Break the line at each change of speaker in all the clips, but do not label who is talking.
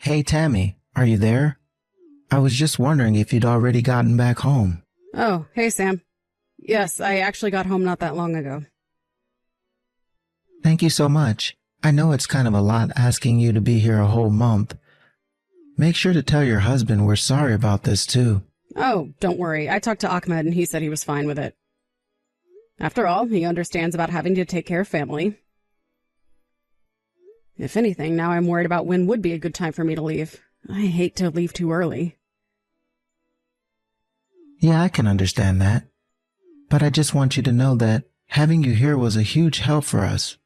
Hey Tammy, are you there? I was just wondering if you'd already gotten back home.
Oh, hey Sam. Yes, I actually got home not that long ago.
Thank you so much. I know it's kind of a lot asking you to be here a whole month. Make sure to tell your husband we're sorry about this too.
Oh, don't worry. I talked to Ahmed and he said he was fine with it. After all, he understands about having to take care of family. If anything, now I'm worried about when would be a good time for me to leave. I hate to leave too early.
Yeah, I can understand that. But I just want you to know that having you here was a huge help for us.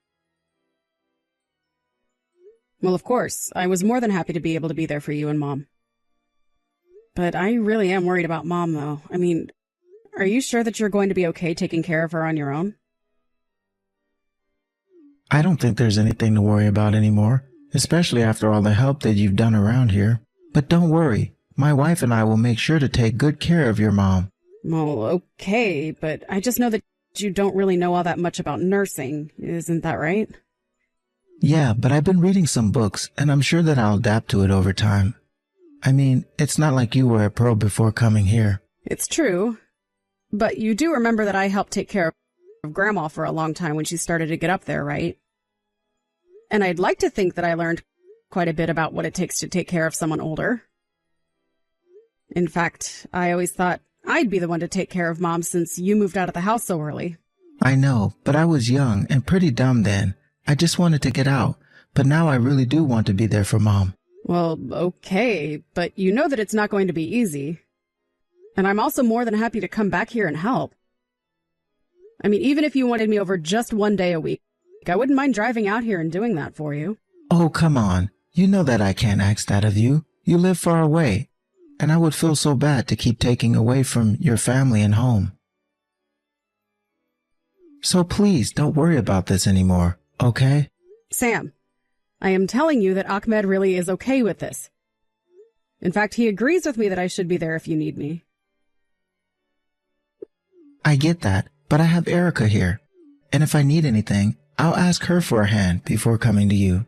Well, of course, I was more than happy to be able to be there for you and Mom. But I really am worried about Mom, though. I mean, are you sure that you're going to be okay taking care of her on your own?
I don't think there's anything to worry about anymore, especially after all the help that you've done around here. But don't worry, my wife and I will make sure to take good care of your mom.
Well, okay, but I just know that you don't really know all that much about nursing, isn't that right?
Yeah, but I've been reading some books, and I'm sure that I'll adapt to it over time. I mean, it's not like you were a pro before coming here.
It's true, but you do remember that I helped take care of Grandma for a long time when she started to get up there, right? And I'd like to think that I learned quite a bit about what it takes to take care of someone older. In fact, I always thought I'd be the one to take care of Mom since you moved out of the house so early.
I know, but I was young and pretty dumb then. I just wanted to get out, but now I really do want to be there for Mom.
Well, okay, but you know that it's not going to be easy. And I'm also more than happy to come back here and help. I mean, even if you wanted me over just one day a week, I wouldn't mind driving out here and doing that for you.
Oh, come on. You know that I can't ask that of you. You live far away, and I would feel so bad to keep taking away from your family and home. So please don't worry about this anymore, okay?
Sam, I am telling you that Ahmed really is okay with this. In fact, he agrees with me that I should be there if you need me.
I get that, but I have Erica here, and if I need anything, I'll ask her for a hand before coming to you.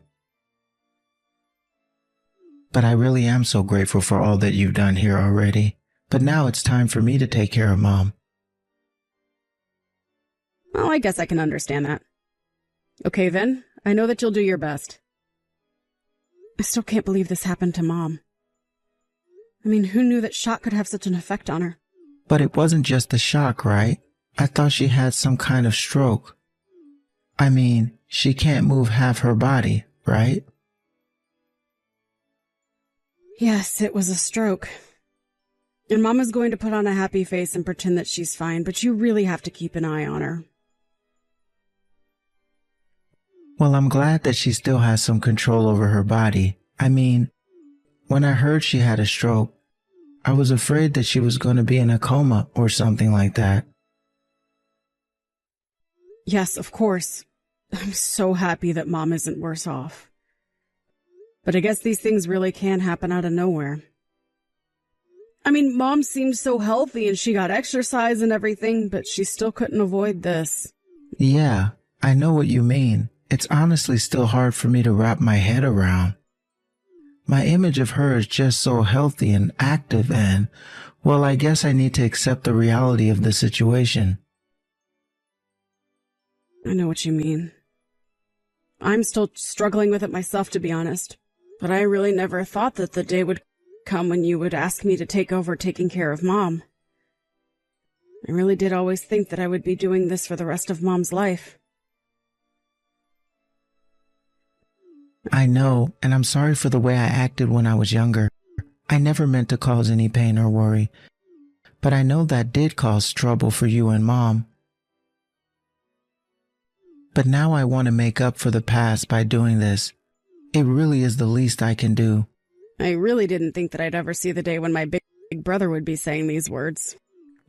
But I really am so grateful for all that you've done here already. But now it's time for me to take care of Mom.
Well, I guess I can understand that. Okay then, I know that you'll do your best. I still can't believe this happened to Mom. I mean, who knew that shock could have such an effect on her?
But it wasn't just the shock, right? I thought she had some kind of stroke. I mean, she can't move half her body, right?
Yes, it was a stroke. And Mama's going to put on a happy face and pretend that she's fine, but you really have to keep an eye on her.
Well, I'm glad that she still has some control over her body. I mean, when I heard she had a stroke, I was afraid that she was going to be in a coma or something like that.
Yes, of course. I'm so happy that Mom isn't worse off. But I guess these things really can happen out of nowhere. I mean, Mom seemed so healthy and she got exercise and everything, but she still couldn't avoid this.
Yeah, I know what you mean. It's honestly still hard for me to wrap my head around. My image of her is just so healthy and active and, well, I guess I need to accept the reality of the situation.
I know what you mean. I'm still struggling with it myself, to be honest. But I really never thought that the day would come when you would ask me to take over taking care of Mom. I really did always think that I would be doing this for the rest of Mom's life.
I know, and I'm sorry for the way I acted when I was younger. I never meant to cause any pain or worry, but I know that did cause trouble for you and Mom. But now I want to make up for the past by doing this. It really is the least I can do.
I really didn't think that I'd ever see the day when my big brother would be saying these words.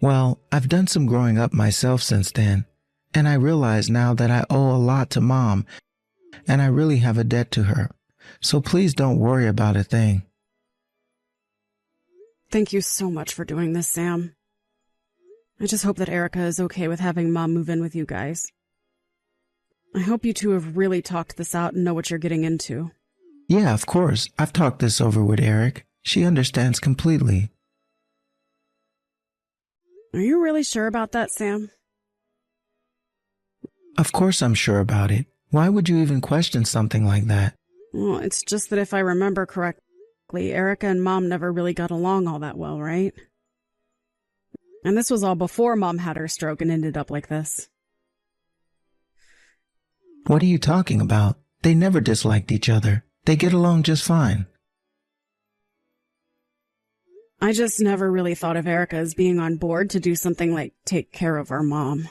Well, I've done some growing up myself since then, and I realize now that I owe a lot to Mom, and I really have a debt to her. So please don't worry about a thing.
Thank you so much for doing this, Sam. I just hope that Erica is okay with having Mom move in with you guys. I hope you two have really talked this out and know what you're getting into.
Yeah, of course. I've talked this over with Eric. She understands completely.
Are you really sure about that, Sam?
Of course I'm sure about it. Why would you even question something like that?
Well, it's just that if I remember correctly, Erica and Mom never really got along all that well, right? And this was all before Mom had her stroke and ended up like this.
What are you talking about? They never disliked each other. They get along just fine.
I just never really thought of Erica as being on board to do something like take care of our mom.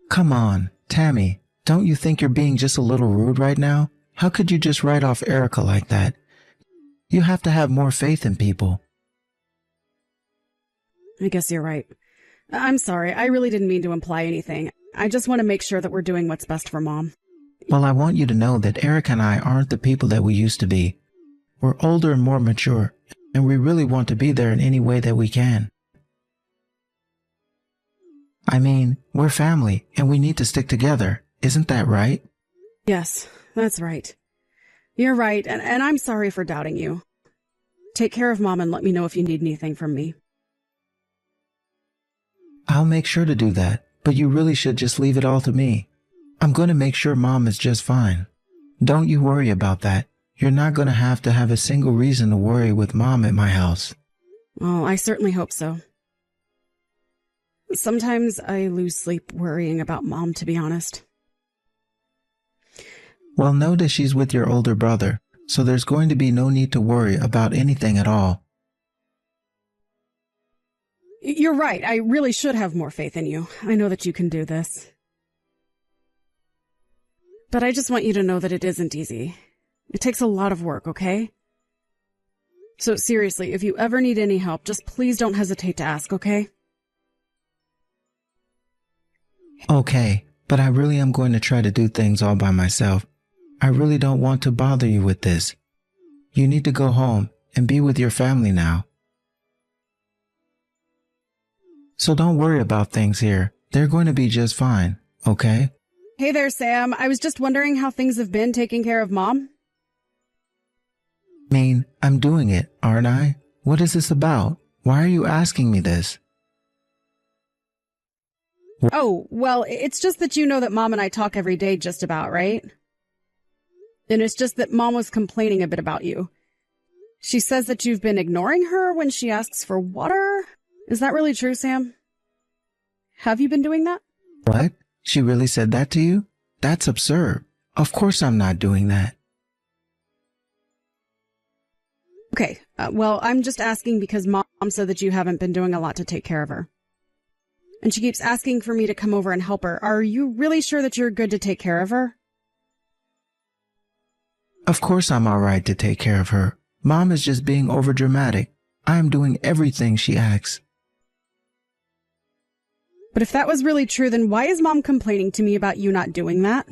Come on, Tammy. Don't you think you're being just a little rude right now? How could you just write off Erica like that? You have to have more faith in people.
I guess you're right. I'm sorry. I really didn't mean to imply anything. I just want to make sure that we're doing what's best for Mom.
Well, I want you to know that Eric and I aren't the people that we used to be. We're older and more mature, and we really want to be there in any way that we can. I mean, we're family, and we need to stick together. Isn't that right?
Yes, that's right. You're right, and I'm sorry for doubting you. Take care of Mom and let me know if you need anything from me.
I'll make sure to do that, but you really should just leave it all to me. I'm going to make sure Mom is just fine. Don't you worry about that. You're not going to have a single reason to worry with Mom at my house.
Oh, I certainly hope so. Sometimes I lose sleep worrying about Mom, to be honest.
Well, know that she's with your older brother, so there's going to be no need to worry about anything at all.
You're right. I really should have more faith in you. I know that you can do this. But I just want you to know that it isn't easy. It takes a lot of work, okay? So seriously, if you ever need any help, just please don't hesitate to ask, okay?
Okay, but I really am going to try to do things all by myself. I really don't want to bother you with this. You need to go home and be with your family now. So don't worry about things here. They're going to be just fine, okay?
Hey there, Sam. I was just wondering how things have been taking care of Mom.
I mean, I'm doing it, aren't I? What is this about? Why are you asking me this?
Oh, well, it's just that you know that Mom and I talk every day just about, right? And it's just that Mom was complaining a bit about you. She says that you've been ignoring her when she asks for water. Is that really true, Sam? Have you been doing that?
What? She really said that to you? That's absurd. Of course I'm not doing that.
Okay, well, I'm just asking because Mom said that you haven't been doing a lot to take care of her. And she keeps asking for me to come over and help her. Are you really sure that you're good to take care of her?
Of course I'm all right to take care of her. Mom is just being overdramatic. I am doing everything she asks.
But if that was really true, then why is Mom complaining to me about you not doing that?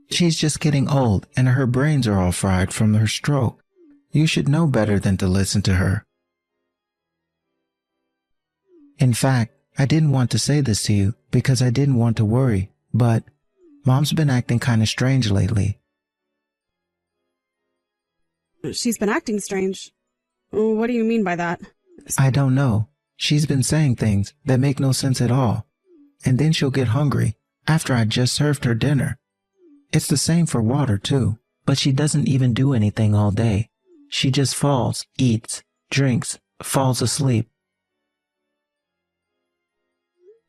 She's just getting old and her brains are all fried from her stroke. You should know better than to listen to her. In fact, I didn't want to say this to you because I didn't want to worry, but Mom's been acting kind of strange lately.
She's been acting strange. What do you mean by that?
I don't know. She's been saying things that make no sense at all. And then she'll get hungry after I just served her dinner. It's the same for water, too. But she doesn't even do anything all day. She just falls, eats, drinks, falls asleep.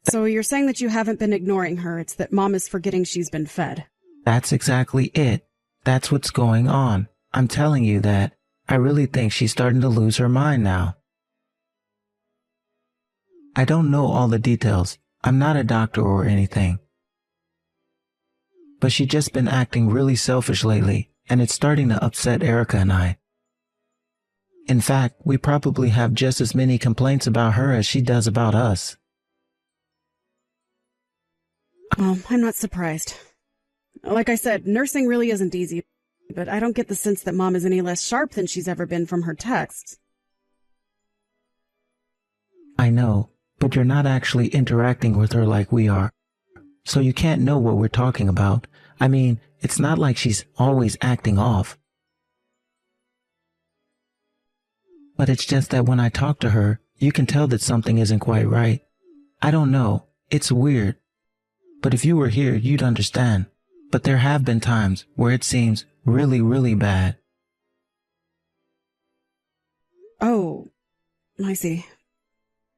So you're saying that you haven't been ignoring her, it's that Mom is forgetting she's been fed.
That's exactly it. That's what's going on. I'm telling you that. I really think she's starting to lose her mind now. I don't know all the details. I'm not a doctor or anything. But she's just been acting really selfish lately, and it's starting to upset Erica and I. In fact, we probably have just as many complaints about her as she does about us.
Well, I'm not surprised. Like I said, nursing really isn't easy, but I don't get the sense that Mom is any less sharp than she's ever been from her texts.
I know, but you're not actually interacting with her like we are. So you can't know what we're talking about. I mean, it's not like she's always acting off. But it's just that when I talk to her, you can tell that something isn't quite right. I don't know. It's weird. But if you were here, you'd understand. But there have been times where it seems really, really bad.
Oh, I see.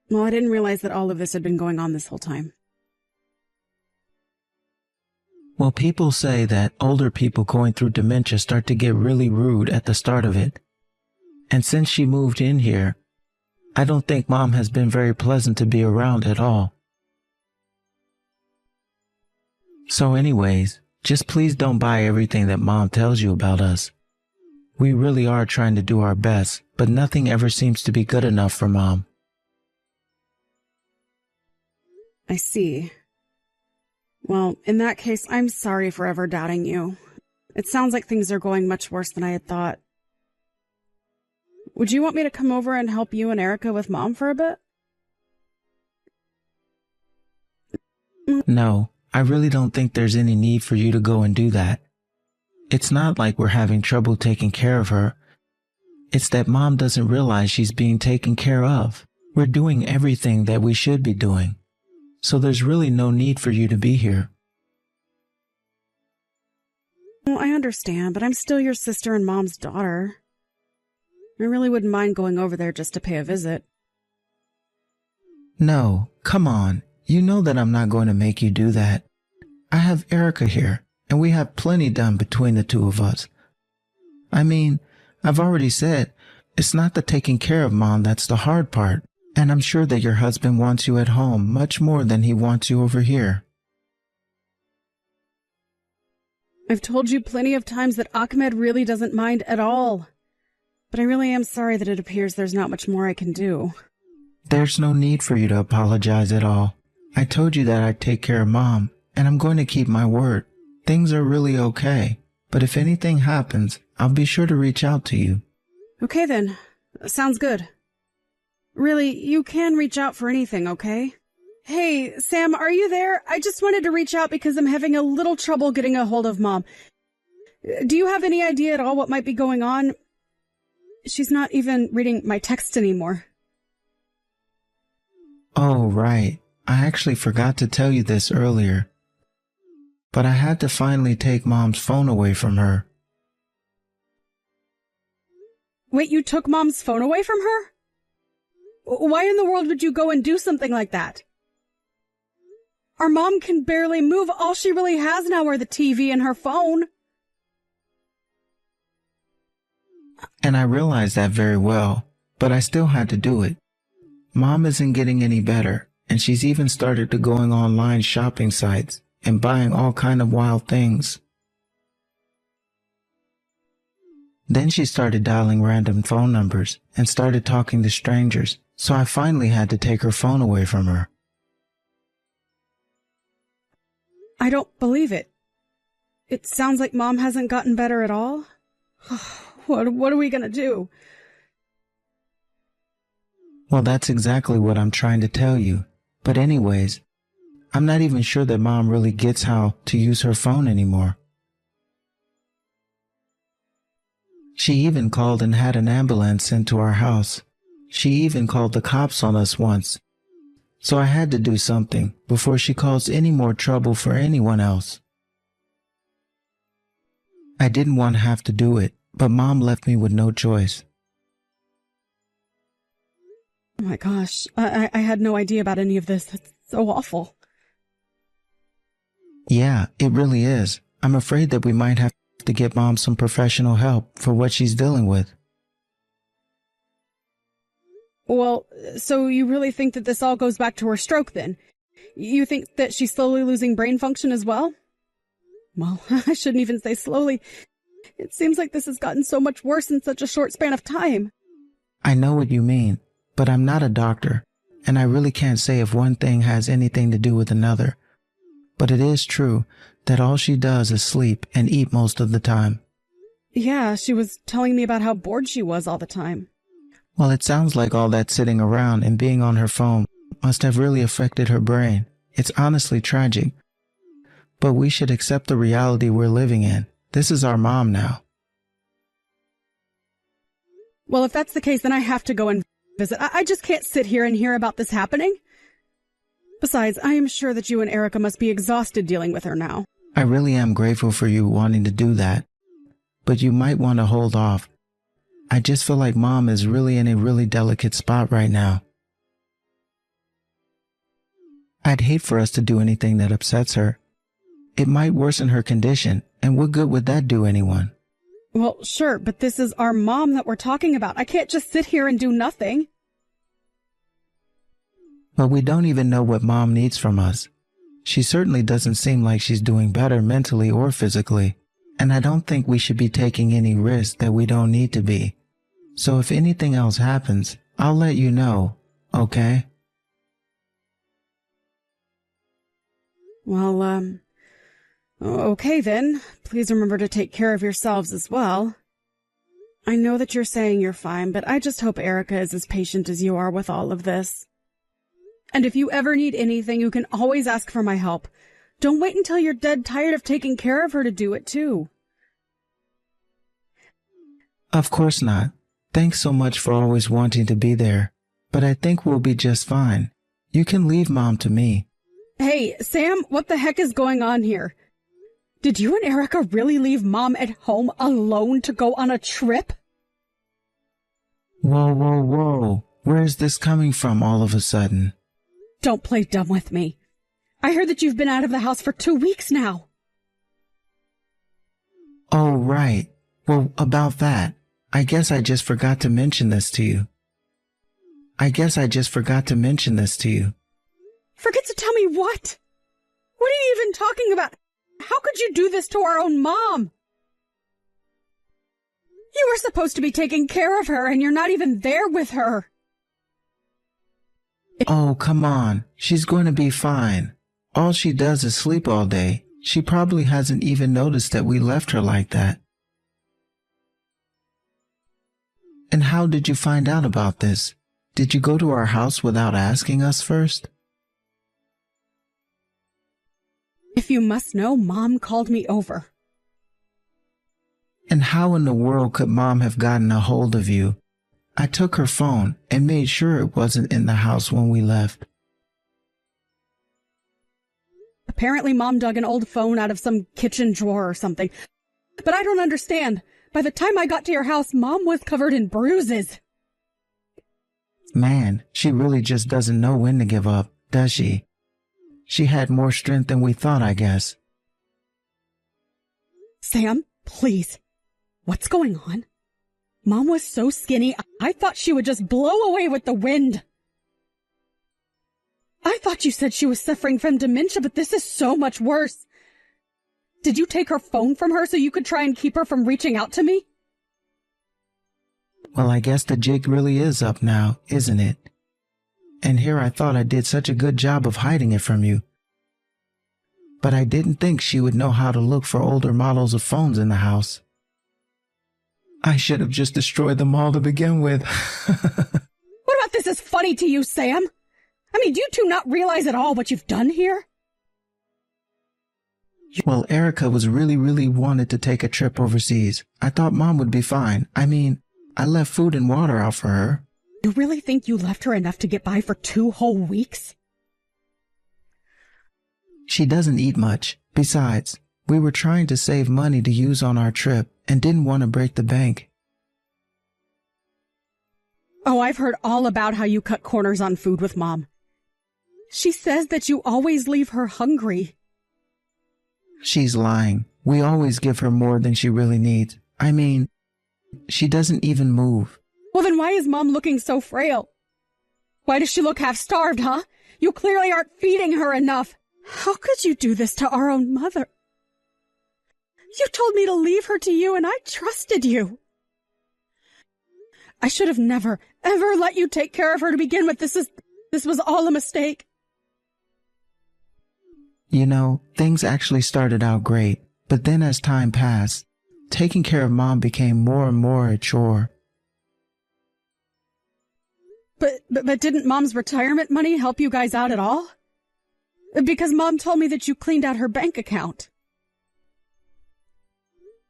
Well, I didn't realize that all of this had been going on this whole time.
Well, people say that older people going through dementia start to get really rude at the start of it. And since she moved in here, I don't think Mom has been very pleasant to be around at all. So anyways, just please don't buy everything that Mom tells you about us. We really are trying to do our best, but nothing ever seems to be good enough for Mom.
I see. Well, in that case, I'm sorry for ever doubting you. It sounds like things are going much worse than I had thought. Would you want me to come over and help you and Erica with Mom for a bit?
No, I really don't think there's any need for you to go and do that. It's not like we're having trouble taking care of her. It's that Mom doesn't realize she's being taken care of. We're doing everything that we should be doing. So there's really no need for you to be here.
Well, I understand, but I'm still your sister and Mom's daughter. I really wouldn't mind going over there just to pay a visit.
No, come on. You know that I'm not going to make you do that. I have Erica here, and we have plenty done between the two of us. I mean, I've already said, it's not the taking care of Mom that's the hard part, and I'm sure that your husband wants you at home much more than he wants you over here.
I've told you plenty of times that Ahmed really doesn't mind at all. But I really am sorry that it appears there's not much more I can do.
There's no need for you to apologize at all. I told you that I'd take care of Mom, and I'm going to keep my word. Things are really okay, but if anything happens, I'll be sure to reach out to you.
Okay then. Sounds good. Really, you can reach out for anything, okay? Hey, Sam, are you there? I just wanted to reach out because I'm having a little trouble getting a hold of Mom. Do you have any idea at all what might be going on? She's not even reading my text anymore.
Oh, right. I actually forgot to tell you this earlier. But I had to finally take Mom's phone away from her.
Wait, you took Mom's phone away from her? Why in the world would you go and do something like that? Our Mom can barely move. All she really has now are the TV and her phone.
And I realized that very well, but I still had to do it. Mom isn't getting any better, and she's even started to going online shopping sites and buying all kind of wild things. Then she started dialing random phone numbers and started talking to strangers, so I finally had to take her phone away from her.
I don't believe it. It sounds like Mom hasn't gotten better at all. What are we gonna do?
Well, that's exactly what I'm trying to tell you. But anyways, I'm not even sure that Mom really gets how to use her phone anymore. She even called and had an ambulance sent to our house. She even called the cops on us once. So I had to do something before she caused any more trouble for anyone else. I didn't want to have to do it, but Mom left me with no choice.
Oh my gosh, I had no idea about any of this. That's so awful.
Yeah, it really is. I'm afraid that we might have to get Mom some professional help for what she's dealing with.
Well, so you really think that this all goes back to her stroke then? You think that she's slowly losing brain function as well? Well, I shouldn't even say slowly. It seems like this has gotten so much worse in such a short span of time.
I know what you mean, but I'm not a doctor, and I really can't say if one thing has anything to do with another. But it is true that all she does is sleep and eat most of the time.
Yeah, she was telling me about how bored she was all the time.
Well, it sounds like all that sitting around and being on her phone must have really affected her brain. It's honestly tragic. but we should accept the reality we're living in. This is our mom now.
Well, if that's the case, then I have to go and visit. I just can't sit here and hear about this happening. Besides, I am sure that you and Erica must be exhausted dealing with her now.
I really am grateful for you wanting to do that, but you might want to hold off. I just feel like Mom is really in a really delicate spot right now. I'd hate for us to do anything that upsets her. It might worsen her condition, and what good would that do anyone?
Well, sure, but this is our mom that we're talking about. I can't just sit here and do nothing.
But we don't even know what Mom needs from us. She certainly doesn't seem like she's doing better mentally or physically, and I don't think we should be taking any risks that we don't need to be. So if anything else happens, I'll let you know, okay?
Well, okay then. Please remember to take care of yourselves as well. I know that you're saying you're fine, but I just hope Erica is as patient as you are with all of this. And if you ever need anything, you can always ask for my help. Don't wait until you're dead tired of taking care of her to do it too.
Of course not. Thanks so much for always wanting to be there, but I think we'll be just fine. You can leave Mom to me.
Hey, Sam, what the heck is going on here? Did you and Erica really leave Mom at home alone to go on a trip?
Whoa, whoa, whoa. Where's this coming from all of a sudden?
Don't play dumb with me. I heard that you've been out of the house for 2 weeks now.
Oh, right. Well, about that, I guess I just forgot to mention this to you.
Forget to tell me what? What are you even talking about? How could you do this to our own mom? You were supposed to be taking care of her, and you're not even there with her.
Oh, come on. She's going to be fine. All she does is sleep all day. She probably hasn't even noticed that we left her like that. And how did you find out about this? Did you go to our house without asking us first?
If you must know, Mom called me over.
And how in the world could Mom have gotten a hold of you? I took her phone and made sure it wasn't in the house when we left.
Apparently Mom dug an old phone out of some kitchen drawer or something. But I don't understand. By the time I got to your house, Mom was covered in bruises.
Man, she really just doesn't know when to give up, does she? She had more strength than we thought, I guess.
Sam, please. What's going on? Mom was so skinny, I thought she would just blow away with the wind. I thought you said she was suffering from dementia, but this is so much worse. Did you take her phone from her so you could try and keep her from reaching out to me?
Well, I guess the jig really is up now, isn't it? And here I thought I did such a good job of hiding it from you. But I didn't think she would know how to look for older models of phones in the house. I should have just destroyed them all to begin with.
What about this is funny to you, Sam? I mean, do you two not realize at all what you've done here?
Well, Erica was really wanted to take a trip overseas. I thought Mom would be fine. I mean, I left food and water out for her.
You really think you left her enough to get by for 2 whole weeks?
She doesn't eat much. Besides, we were trying to save money to use on our trip and didn't want to break the bank.
Oh, I've heard all about how you cut corners on food with Mom. She says that you always leave her hungry.
She's lying. We always give her more than she really needs. I mean, she doesn't even move.
Well, then why is Mom looking so frail? Why does she look half-starved, huh? You clearly aren't feeding her enough. How could you do this to our own mother? You told me to leave her to you, and I trusted you. I should have never, ever let you take care of her to begin with. This was all a mistake.
You know, things actually started out great, but then as time passed, taking care of Mom became more and more a chore.
But didn't Mom's retirement money help you guys out at all? Because Mom told me that you cleaned out her bank account.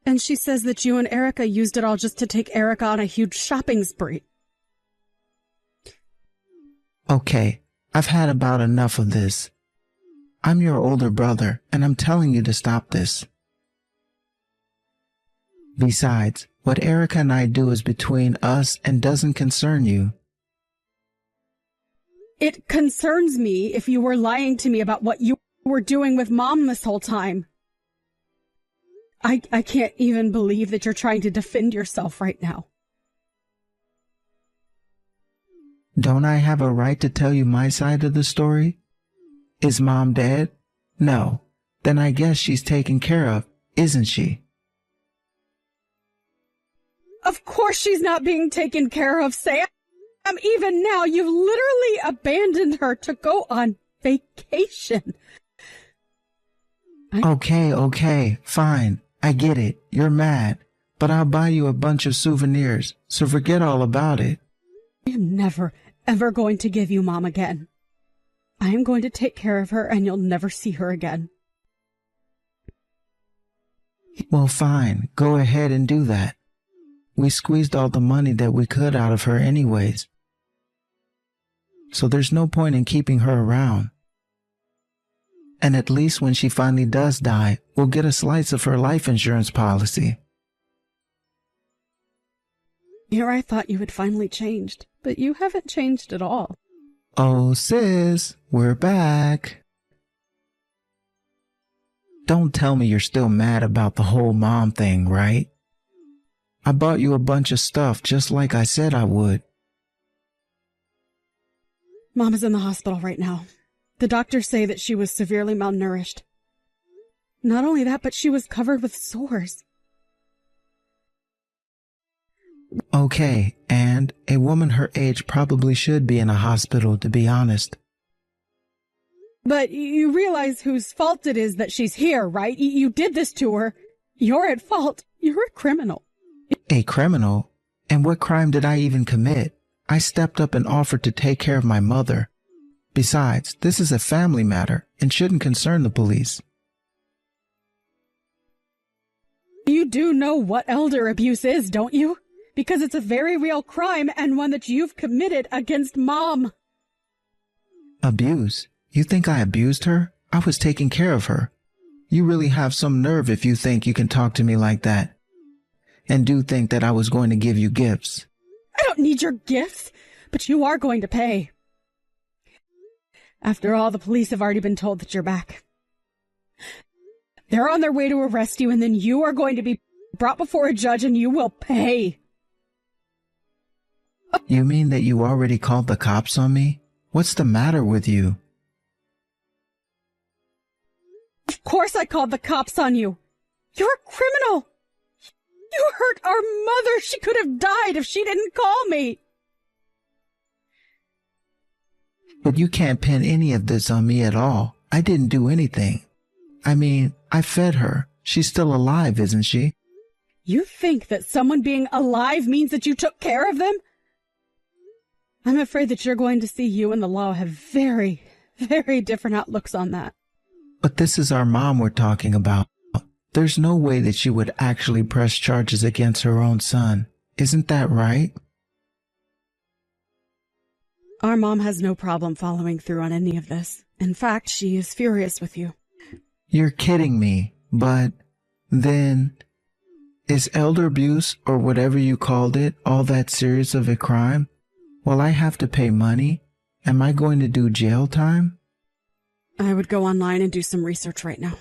And she says that you and Erica used it all just to take Erica on a huge shopping spree.
Okay, I've had about enough of this. I'm your older brother, and I'm telling you to stop this. Besides, what Erica and I do is between us and doesn't concern you.
It concerns me if you were lying to me about what you were doing with Mom this whole time. I can't even believe that you're trying to defend yourself right now.
Don't I have a right to tell you my side of the story? Is Mom dead? No. Then I guess she's taken care of, isn't she?
Of course she's not being taken care of, Sam. Even now, you've literally abandoned her to go on vacation.
Okay, fine. I get it. You're mad. But I'll buy you a bunch of souvenirs, so forget all about it.
I'm never, ever going to give you Mom again. I am going to take care of her, and you'll never see her again.
Well, fine. Go ahead and do that. We squeezed all the money that we could out of her anyways. So there's no point in keeping her around. And at least when she finally does die, we'll get a slice of her life insurance policy.
Here I thought you had finally changed, but you haven't changed at all.
Oh, sis, we're back. Don't tell me you're still mad about the whole Mom thing, right? I bought you a bunch of stuff just like I said I would.
Mom is in the hospital right now. The doctors say that she was severely malnourished. Not only that, but she was covered with sores.
Okay, and a woman her age probably should be in a hospital, to be honest.
But you realize whose fault it is that she's here, right? You did this to her. You're at fault. You're a criminal.
A criminal? And what crime did I even commit? I stepped up and offered to take care of my mother. Besides, this is a family matter and shouldn't concern the police.
You do know what elder abuse is, don't you? Because it's a very real crime and one that you've committed against Mom.
Abuse? You think I abused her? I was taking care of her. You really have some nerve if you think you can talk to me like that. And do think that I was going to give you gifts.
I don't need your gifts, but you are going to pay. After all, the police have already been told that you're back. They're on their way to arrest you, and then you are going to be brought before a judge and you will pay.
You mean that you already called the cops on me? What's the matter with you?
Of course I called the cops on you. You're a criminal. You hurt our mother. She could have died if she didn't call me.
But you can't pin any of this on me at all. I didn't do anything. I mean, I fed her. She's still alive, isn't she?
You think that someone being alive means that you took care of them? I'm afraid that you're going to see you and the law have very, very different outlooks on that.
But this is our mom we're talking about. There's no way that she would actually press charges against her own son. Isn't that right?
Our mom has no problem following through on any of this. In fact, she is furious with you.
You're kidding me, but then is elder abuse or whatever you called it all that serious of a crime? Will I have to pay money? Am I going to do jail time?
I would go online and do some research right now.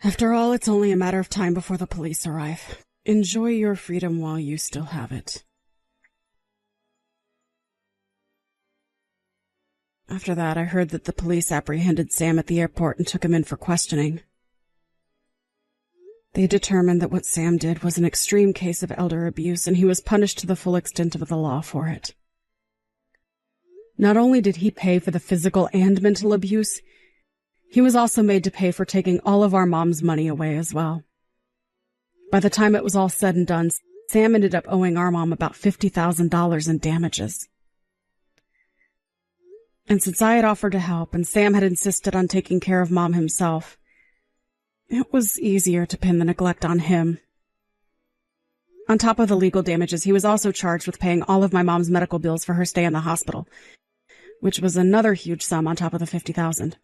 After all, it's only a matter of time before the police arrive. Enjoy your freedom while you still have it. After that, I heard that the police apprehended Sam at the airport and took him in for questioning. They determined that what Sam did was an extreme case of elder abuse, and he was punished to the full extent of the law for it. Not only did he pay for the physical and mental abuse, he was also made to pay for taking all of our mom's money away as well. By the time it was all said and done, Sam ended up owing our mom about $50,000 in damages. And since I had offered to help and Sam had insisted on taking care of Mom himself, it was easier to pin the neglect on him. On top of the legal damages, he was also charged with paying all of my mom's medical bills for her stay in the hospital, which was another huge sum on top of the $50,000.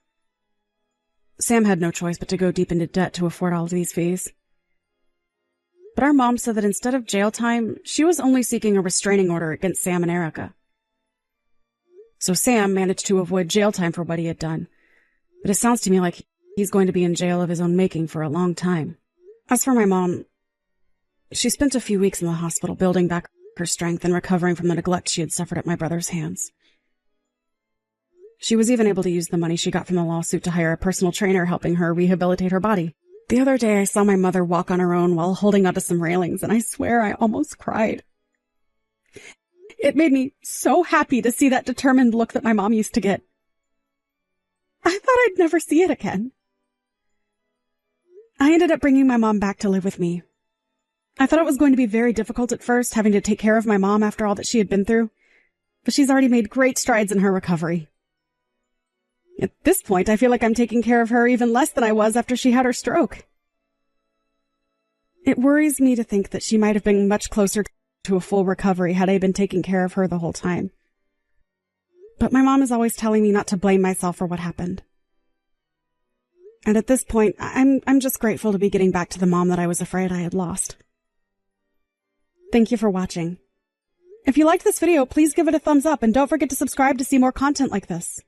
Sam had no choice but to go deep into debt to afford all of these fees. But our mom said that instead of jail time, she was only seeking a restraining order against Sam and Erica. So Sam managed to avoid jail time for what he had done. But it sounds to me like he's going to be in jail of his own making for a long time. As for my mom, she spent a few weeks in the hospital building back her strength and recovering from the neglect she had suffered at my brother's hands. She was even able to use the money she got from the lawsuit to hire a personal trainer helping her rehabilitate her body. The other day I saw my mother walk on her own while holding onto some railings, and I swear I almost cried. It made me so happy to see that determined look that my mom used to get. I thought I'd never see it again. I ended up bringing my mom back to live with me. I thought it was going to be very difficult at first, having to take care of my mom after all that she had been through, but she's already made great strides in her recovery. At this point, I feel like I'm taking care of her even less than I was after she had her stroke. It worries me to think that she might have been much closer to a full recovery had I been taking care of her the whole time. But my mom is always telling me not to blame myself for what happened. And at this point, I'm just grateful to be getting back to the mom that I was afraid I had lost. Thank you for watching. If you liked this video, please give it a thumbs up and don't forget to subscribe to see more content like this.